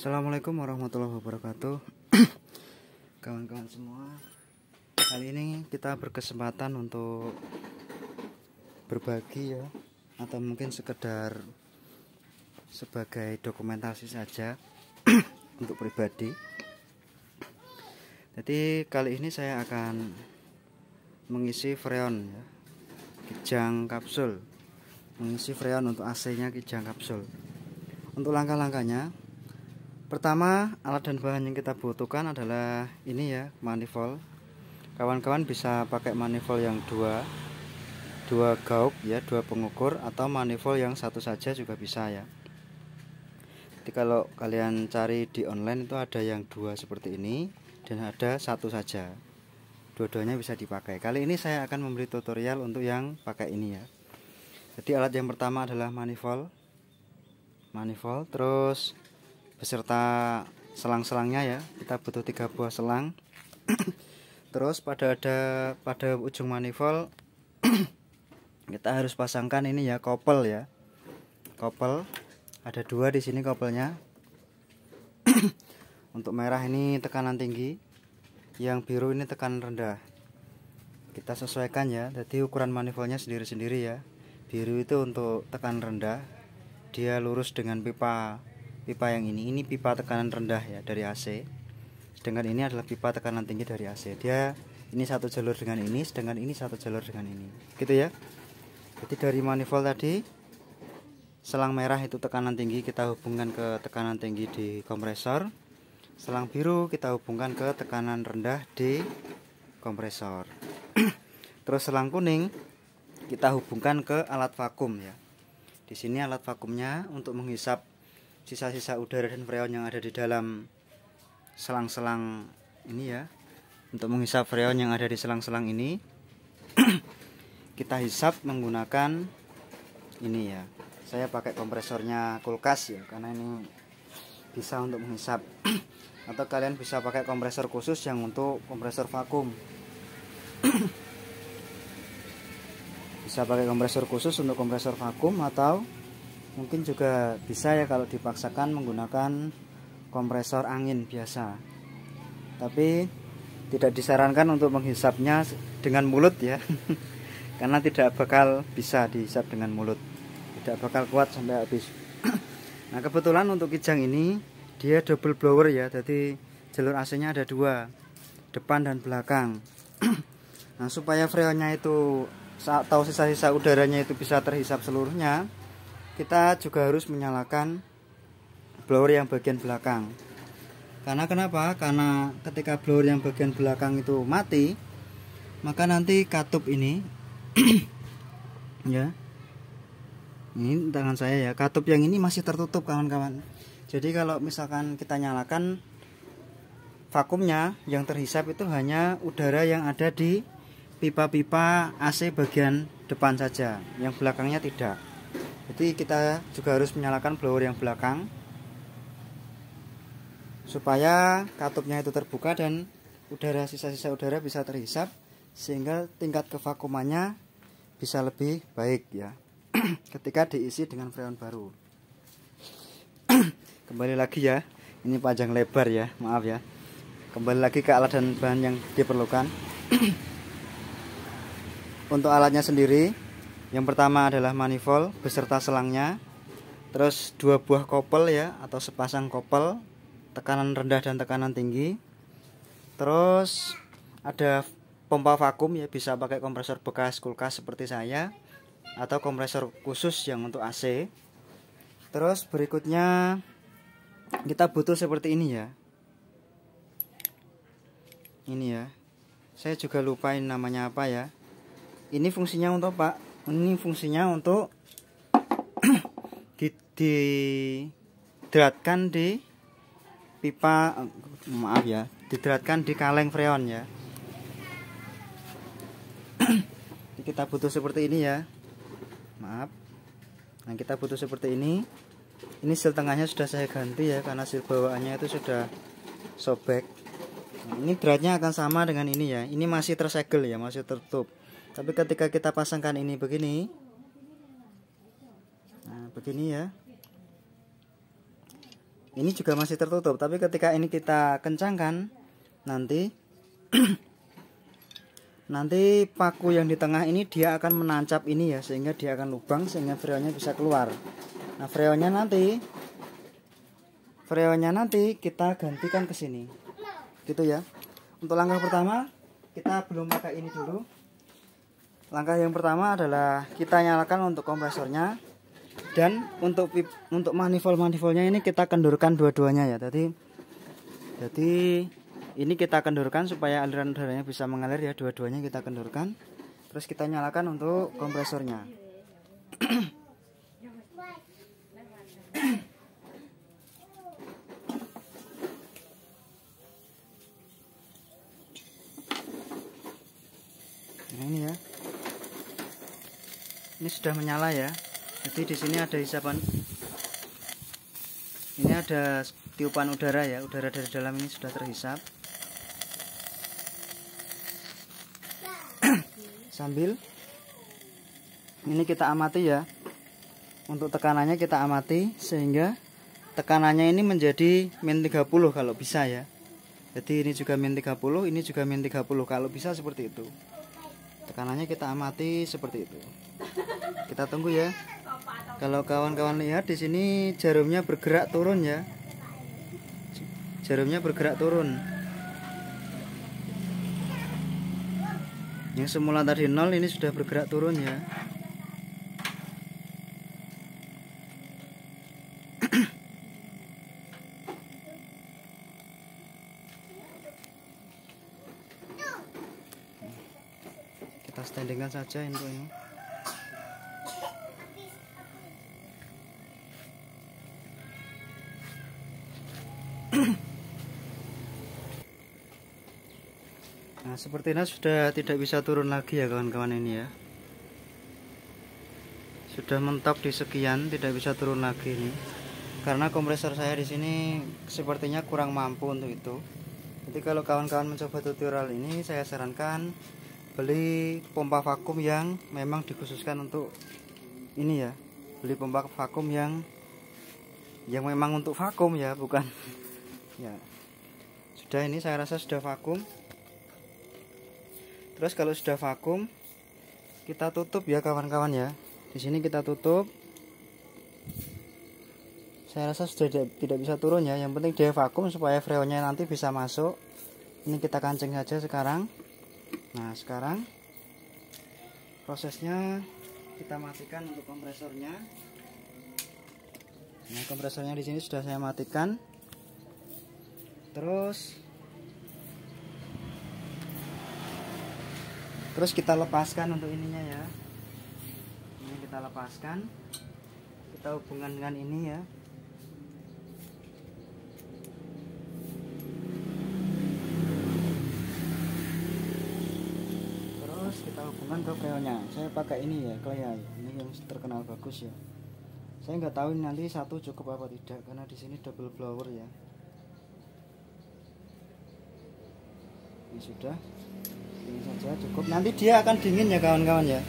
Assalamualaikum warahmatullahi wabarakatuh. Kawan-kawan semua, kali ini kita berkesempatan untuk berbagi ya, atau mungkin sekedar sebagai dokumentasi saja untuk pribadi. Jadi kali ini saya akan mengisi freon ya, kijang kapsul, mengisi freon untuk AC-nya kijang kapsul. Untuk langkah-langkahnya, pertama, alat dan bahan yang kita butuhkan adalah ini ya, manifold. Kawan-kawan bisa pakai manifold yang dua gauge ya, dua pengukur, atau manifold yang satu saja juga bisa ya. Jadi kalau kalian cari di online itu ada yang dua seperti ini dan ada satu saja. Dua-duanya bisa dipakai. Kali ini saya akan memberi tutorial untuk yang pakai ini ya. Jadi alat yang pertama adalah manifold, terus beserta selang-selangnya ya. Kita butuh 3 buah selang. Terus pada ujung manifold kita harus pasangkan ini ya, kopel ya. Kopel ada 2 di sini kopelnya. Untuk merah ini tekanan tinggi, yang biru ini tekanan rendah. Kita sesuaikan ya. Jadi ukuran manifoldnya sendiri-sendiri ya. Biru itu untuk tekanan rendah, dia lurus dengan pipa yang ini pipa tekanan rendah ya dari AC. Sedangkan ini adalah pipa tekanan tinggi dari AC. Dia ini satu jalur dengan ini, sedangkan ini satu jalur dengan ini. Gitu ya. Jadi dari manifold tadi, selang merah itu tekanan tinggi, kita hubungkan ke tekanan tinggi di kompresor. Selang biru kita hubungkan ke tekanan rendah di kompresor. Terus selang kuning kita hubungkan ke alat vakum ya. Di sini alat vakumnya untuk menghisap sisa-sisa udara dan freon yang ada di dalam selang-selang ini ya. Untuk menghisap freon yang ada di selang-selang ini kita hisap menggunakan ini ya. Saya pakai kompresornya kulkas ya, karena ini bisa untuk menghisap. Atau kalian bisa pakai kompresor khusus yang untuk kompresor vakum. Bisa pakai kompresor khusus untuk kompresor vakum, atau mungkin juga bisa ya kalau dipaksakan menggunakan kompresor angin biasa. Tapi tidak disarankan untuk menghisapnya dengan mulut ya. Karena tidak bakal bisa dihisap dengan mulut. Tidak bakal kuat sampai habis. Nah, kebetulan untuk kijang ini dia double blower ya. Jadi jalur AC-nya ada 2, depan dan belakang. Nah, supaya freonnya itu atau sisa-sisa udaranya itu bisa terhisap seluruhnya, kita juga harus menyalakan blower yang bagian belakang. Karena kenapa? Karena ketika blower yang bagian belakang itu mati, maka nanti katup ini ya, ini tangan saya ya, katup yang ini masih tertutup kawan-kawan. Jadi kalau misalkan kita nyalakan, vakumnya yang terhisap itu hanya udara yang ada di pipa-pipa AC bagian depan saja, yang belakangnya tidak. Jadi kita juga harus menyalakan blower yang belakang supaya katupnya itu terbuka dan sisa-sisa udara bisa terhisap, sehingga tingkat kevakumannya bisa lebih baik ya ketika diisi dengan freon baru. Kembali lagi ya, ini panjang lebar ya, maaf ya. Kembali lagi ke alat dan bahan yang diperlukan. Untuk alatnya sendiri, yang pertama adalah manifold beserta selangnya, terus 2 buah kopel ya, atau sepasang kopel, tekanan rendah dan tekanan tinggi. Terus ada pompa vakum ya, bisa pakai kompresor bekas kulkas seperti saya, atau kompresor khusus yang untuk AC. Terus berikutnya kita butuh seperti ini ya. Ini ya, saya juga lupain namanya apa ya. Ini fungsinya untuk apa? Ini fungsinya untuk dihidratkan di pipa, maaf ya, dihidratkan di kaleng freon ya. Kita butuh seperti ini ya, maaf. Nah, kita butuh seperti ini. Ini seal tengahnya sudah saya ganti ya, karena seal bawaannya itu sudah sobek. Nah, ini dratnya akan sama dengan ini ya. Ini masih tersegel ya, masih tertutup. Tapi ketika kita pasangkan ini begini, nah begini ya, Ini juga masih tertutup, tapi ketika ini kita kencangkan, nanti nanti paku yang di tengah ini dia akan menancap ini ya, sehingga dia akan lubang sehingga freonnya bisa keluar. Nah, freonnya nanti kita gantikan ke sini. Gitu ya. Untuk langkah pertama kita belum pakai ini dulu. Langkah yang pertama adalah kita nyalakan untuk kompresornya. Dan untuk manifold-manifoldnya ini kita kendurkan dua-duanya ya. Jadi ini kita kendurkan supaya aliran udaranya bisa mengalir ya, dua-duanya kita kendurkan. Terus kita nyalakan untuk kompresornya. Nah, ini ya. Ini sudah menyala ya. Jadi di sini ada hisapan. Ini ada tiupan udara ya, udara dari dalam ini sudah terhisap. Sambil ini kita amati ya. Untuk tekanannya kita amati sehingga tekanannya ini menjadi min 30 kalau bisa ya. Jadi ini juga min 30, ini juga min 30 kalau bisa seperti itu. Tekanannya kita amati seperti itu. Kita tunggu ya. Kalau kawan-kawan lihat di sini jarumnya bergerak turun ya. Jarumnya bergerak turun. Yang semula tadi 0 ini sudah bergerak turun ya. Kita standingkan saja untuk ini. Nah, sepertinya sudah tidak bisa turun lagi ya kawan-kawan ini ya. Sudah mentok di sekian, tidak bisa turun lagi ini. Karena kompresor saya di sini sepertinya kurang mampu untuk itu. Jadi kalau kawan-kawan mencoba tutorial ini, saya sarankan beli pompa vakum yang memang dikhususkan untuk ini ya. Beli pompa vakum yang memang untuk vakum ya, bukan ya. Sudah, ini saya rasa sudah vakum. Terus kalau sudah vakum, kita tutup ya kawan-kawan ya. Di sini kita tutup. Saya rasa sudah tidak bisa turun ya. Yang penting dia vakum supaya freonnya nanti bisa masuk. Ini kita kancing saja sekarang. Nah, sekarang prosesnya kita matikan untuk kompresornya. Nah, kompresornya di sini sudah saya matikan. Terus kita lepaskan untuk ininya ya. Ini kita lepaskan. Kita hubungkan dengan ini ya. Terus kita hubungkan ke freonnya. Saya pakai ini ya, Clay. Ini yang terkenal bagus ya. Saya nggak tahu ini nanti satu cukup apa tidak, karena di sini double blower ya. Ini sudah. Ini saja cukup. Nanti dia akan dingin ya kawan-kawan ya.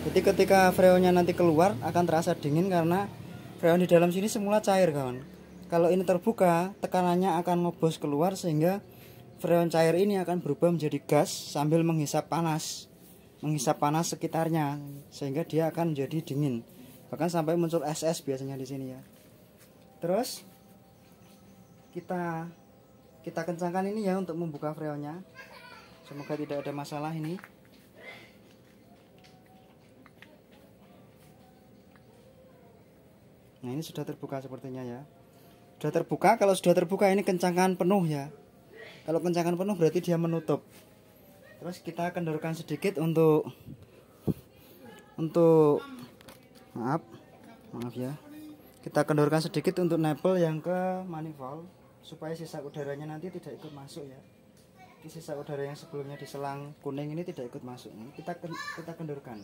Jadi ketika freonnya nanti keluar akan terasa dingin karena freon di dalam sini semula cair kawan. Kalau ini terbuka, tekanannya akan ngobos keluar sehingga freon cair ini akan berubah menjadi gas sambil menghisap panas sekitarnya sehingga dia akan menjadi dingin. Bahkan sampai muncul es biasanya di sini ya. Terus kita kencangkan ini ya untuk membuka freonnya. Semoga tidak ada masalah ini. Nah, ini sudah terbuka sepertinya ya. Sudah terbuka. Kalau sudah terbuka ini kencangkan penuh ya. Kalau kencangkan penuh berarti dia menutup. Terus kita kendorkan sedikit untuk maaf ya. Kita kendorkan sedikit untuk nempel yang ke manifold supaya sisa udaranya nanti tidak ikut masuk ya. Sisa udara yang sebelumnya di selang kuning ini tidak ikut masuk. Kita kendorkan.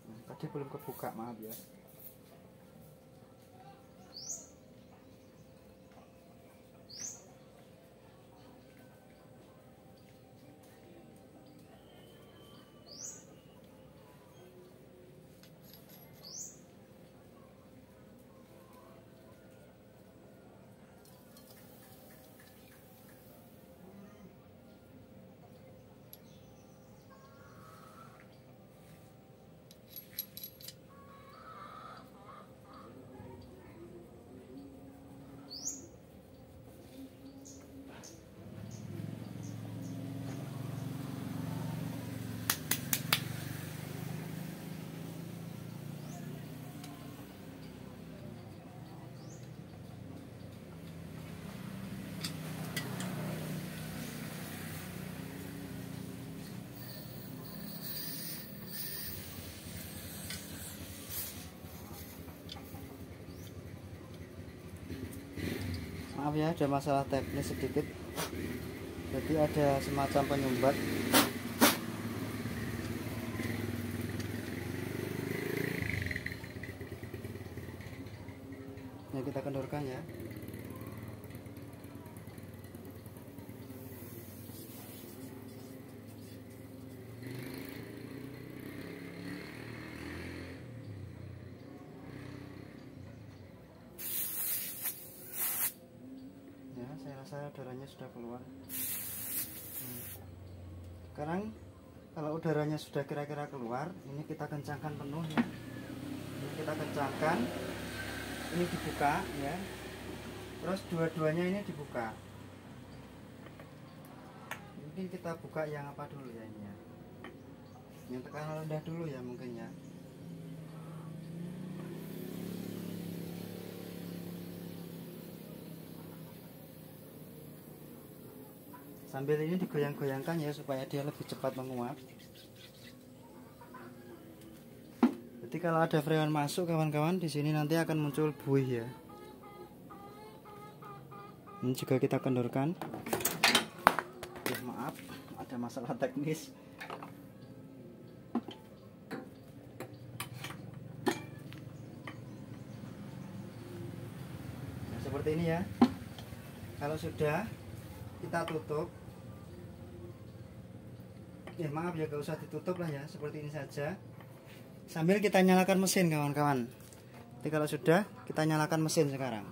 Nah, tadi belum kebuka, maaf ya. Maaf ya, ada masalah teknis sedikit. Jadi ada semacam penyumbat. Ini kita kendorkan ya. Ya, saya rasa udaranya sudah keluar. Sekarang kalau udaranya sudah kira-kira keluar, ini kita kencangkan penuh ya. Ini kita kencangkan. Ini dibuka ya. Terus dua-duanya ini dibuka. Mungkin kita buka yang apa dulu ya ini ya. Yang tekanan rendah dulu ya mungkin ya. Sambil ini digoyang-goyangkan ya supaya dia lebih cepat menguap. Jadi kalau ada freon masuk kawan-kawan, di sini nanti akan muncul buih ya. Ini juga kita kendorkan. Maaf, ada masalah teknis. Nah, seperti ini ya. Kalau sudah, kita tutup. Maaf ya, gak usah ditutup lah ya, seperti ini saja. Sambil kita nyalakan mesin kawan-kawan. Jadi kalau sudah, kita nyalakan mesin sekarang.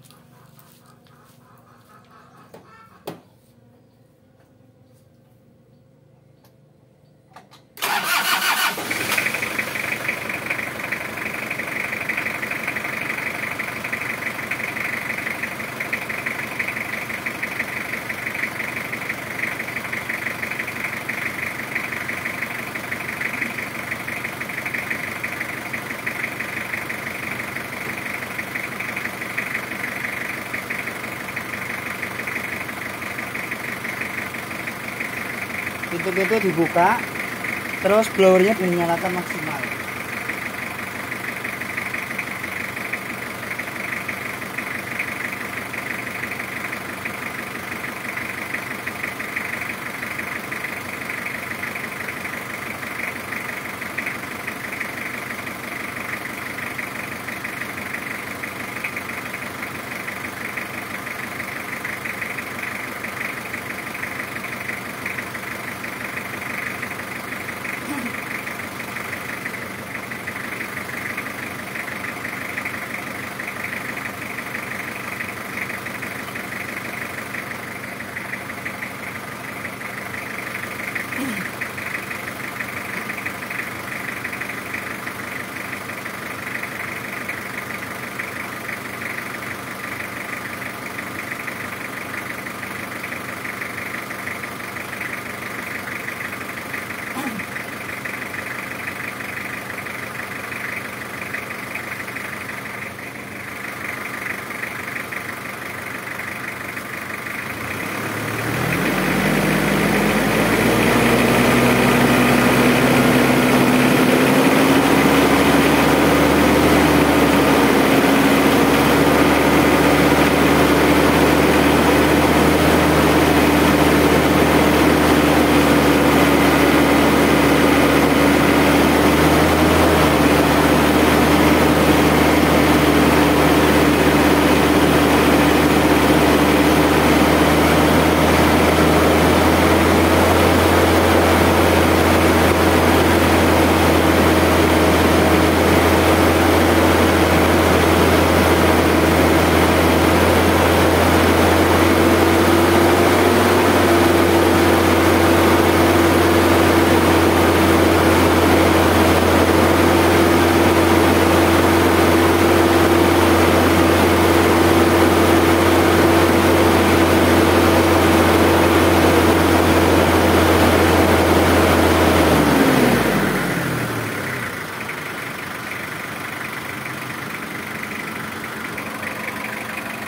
Pintu-pintu dibuka, terus blowernya dinyalakan maksimal.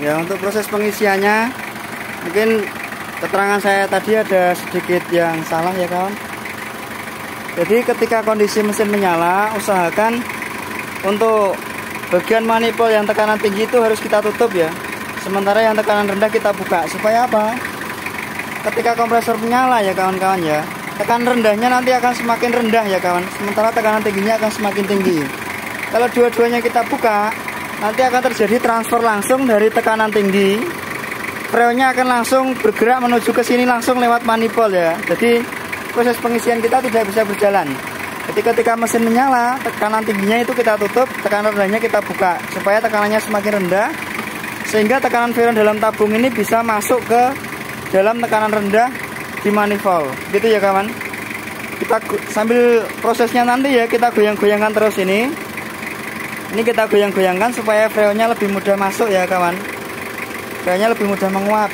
Ya, untuk proses pengisiannya mungkin keterangan saya tadi ada sedikit yang salah ya kawan. Jadi ketika kondisi mesin menyala, usahakan untuk bagian manifold yang tekanan tinggi itu harus kita tutup ya, sementara yang tekanan rendah kita buka. Supaya apa? Ketika kompresor menyala ya kawan-kawan ya, tekanan rendahnya nanti akan semakin rendah ya kawan, sementara tekanan tingginya akan semakin tinggi. Kalau dua-duanya kita buka, nanti akan terjadi transfer langsung dari tekanan tinggi. Freonnya akan langsung bergerak menuju ke sini langsung lewat manifold ya. Jadi proses pengisian kita tidak bisa berjalan. Jadi ketika mesin menyala, tekanan tingginya itu kita tutup, tekanan rendahnya kita buka supaya tekanannya semakin rendah, sehingga tekanan freon dalam tabung ini bisa masuk ke dalam tekanan rendah di manifold. Gitu ya kawan. Kita sambil prosesnya nanti ya, kita goyang-goyangkan terus ini. Ini kita goyang-goyangkan supaya freonnya lebih mudah masuk ya kawan. Freonnya lebih mudah menguap.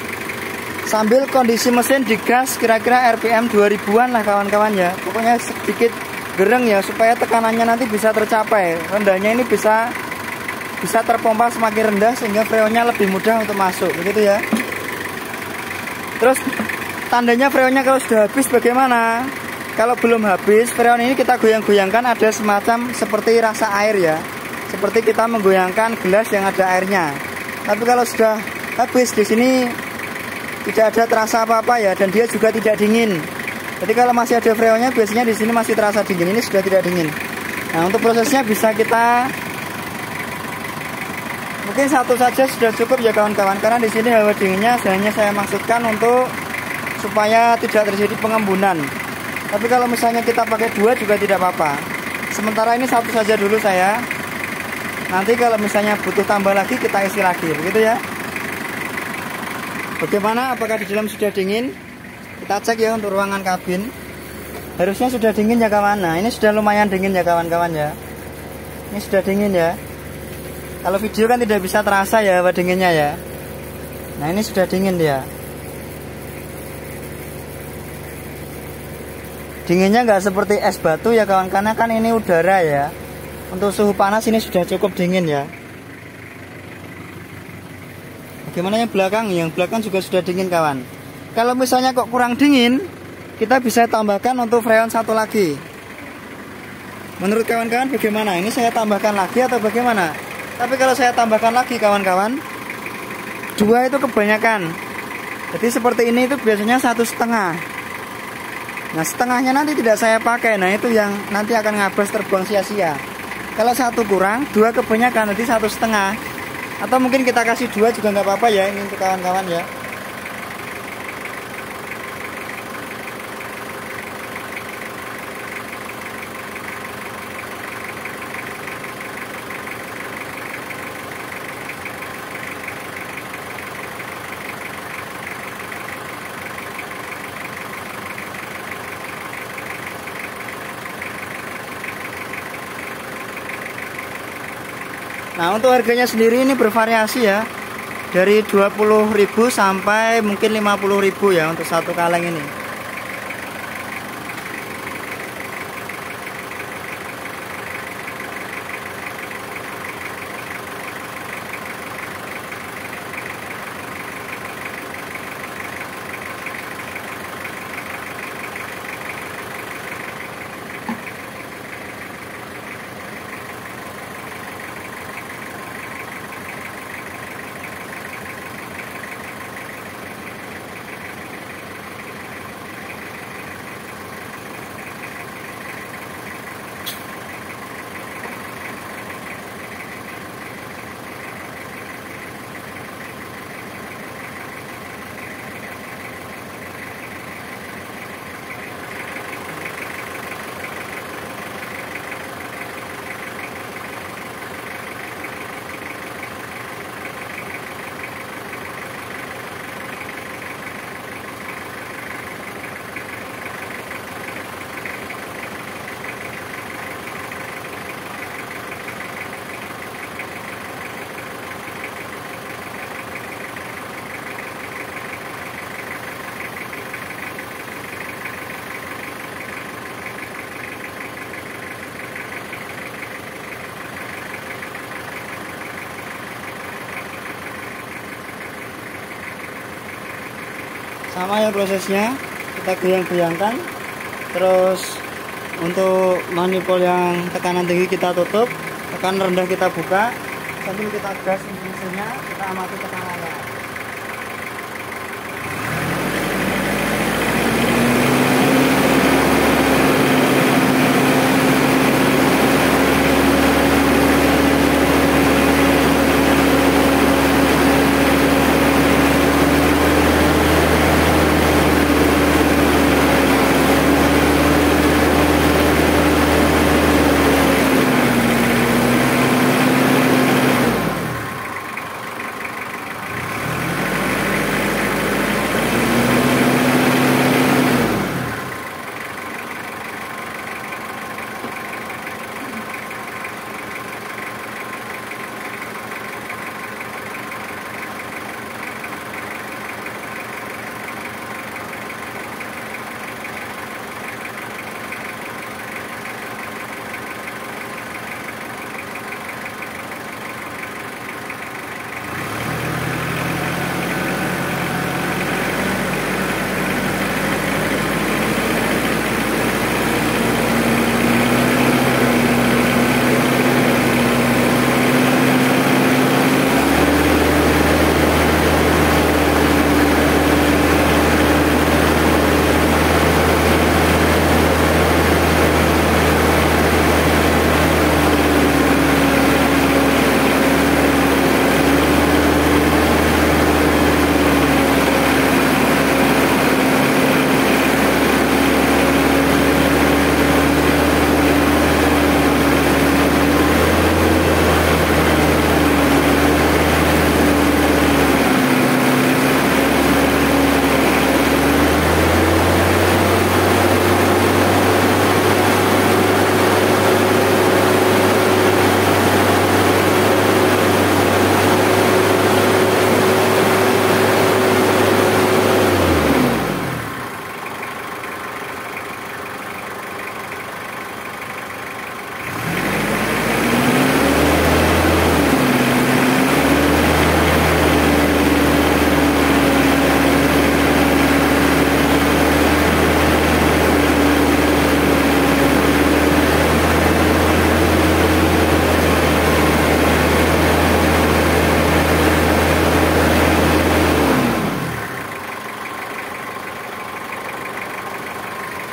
Sambil kondisi mesin digas kira-kira RPM 2000-an lah kawan-kawan ya. Pokoknya sedikit gereng ya supaya tekanannya nanti bisa tercapai. Rendahnya ini bisa terpompa semakin rendah sehingga freonnya lebih mudah untuk masuk. Begitu ya. Terus tandanya freonnya kalau sudah habis bagaimana? Kalau belum habis, freon ini kita goyang-goyangkan ada semacam seperti rasa air ya. Seperti kita menggoyangkan gelas yang ada airnya. Tapi kalau sudah habis di sini tidak ada terasa apa-apa ya, dan dia juga tidak dingin. Jadi kalau masih ada freonnya biasanya di sini masih terasa dingin. Ini sudah tidak dingin. Nah, untuk prosesnya bisa kita mungkin satu saja sudah cukup ya kawan-kawan, karena di sini hawa dinginnya hanya saya maksudkan untuk supaya tidak terjadi pengembunan. Tapi kalau misalnya kita pakai dua juga tidak apa-apa. Sementara ini satu saja dulu saya. Nanti kalau misalnya butuh tambah lagi kita isi lagi, begitu ya. Bagaimana? Apakah di dalam sudah dingin? Kita cek ya untuk ruangan kabin. Harusnya sudah dingin ya kawan. Nah, ini sudah lumayan dingin ya kawan-kawan ya. Ini sudah dingin ya. Kalau video kan tidak bisa terasa ya hawa dinginnya ya. Nah, ini sudah dingin dia. Dinginnya nggak seperti es batu ya kawan, karena kan ini udara ya. Untuk suhu panas ini sudah cukup dingin ya. Bagaimana yang belakang? Yang belakang juga sudah dingin kawan. Kalau misalnya kok kurang dingin, kita bisa tambahkan untuk freon satu lagi. Menurut kawan-kawan bagaimana? Ini saya tambahkan lagi atau bagaimana? Tapi kalau saya tambahkan lagi kawan-kawan, dua itu kebanyakan. Jadi seperti ini itu biasanya 1,5. Nah, setengahnya nanti tidak saya pakai. Nah, itu yang nanti akan ngabas terbuang sia-sia. Kalau satu kurang, dua kebanyakan, nanti 1,5. Atau mungkin kita kasih dua juga nggak apa-apa ya, ini untuk kawan-kawan ya. Nah, untuk harganya sendiri ini bervariasi ya. Dari 20.000 sampai mungkin 50.000 ya untuk satu kaleng ini. Sama ya prosesnya, kita goyang-goyangkan. Terus untuk manifold yang tekanan tinggi kita tutup, tekanan rendah kita buka. Sambil kita gas mesinnya, kita amati tekanannya.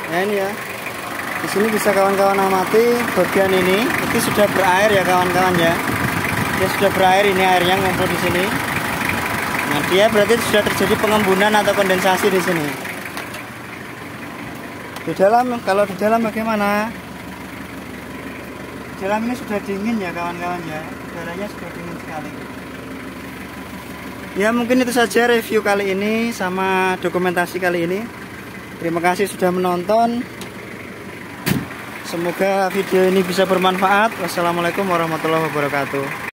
Nah ini ya, di sini bisa kawan-kawan amati bagian ini sudah berair ya kawan-kawan ya. Dia sudah berair, ini airnya ngumpul di sini. Nah dia berarti sudah terjadi pengembunan atau kondensasi di sini. Di dalam, kalau di dalam bagaimana? Di dalam ini sudah dingin ya kawan-kawan ya, udaranya sudah dingin sekali. Ya mungkin itu saja review kali ini sama dokumentasi kali ini. Terima kasih sudah menonton. Semoga video ini bisa bermanfaat. Wassalamualaikum warahmatullahi wabarakatuh.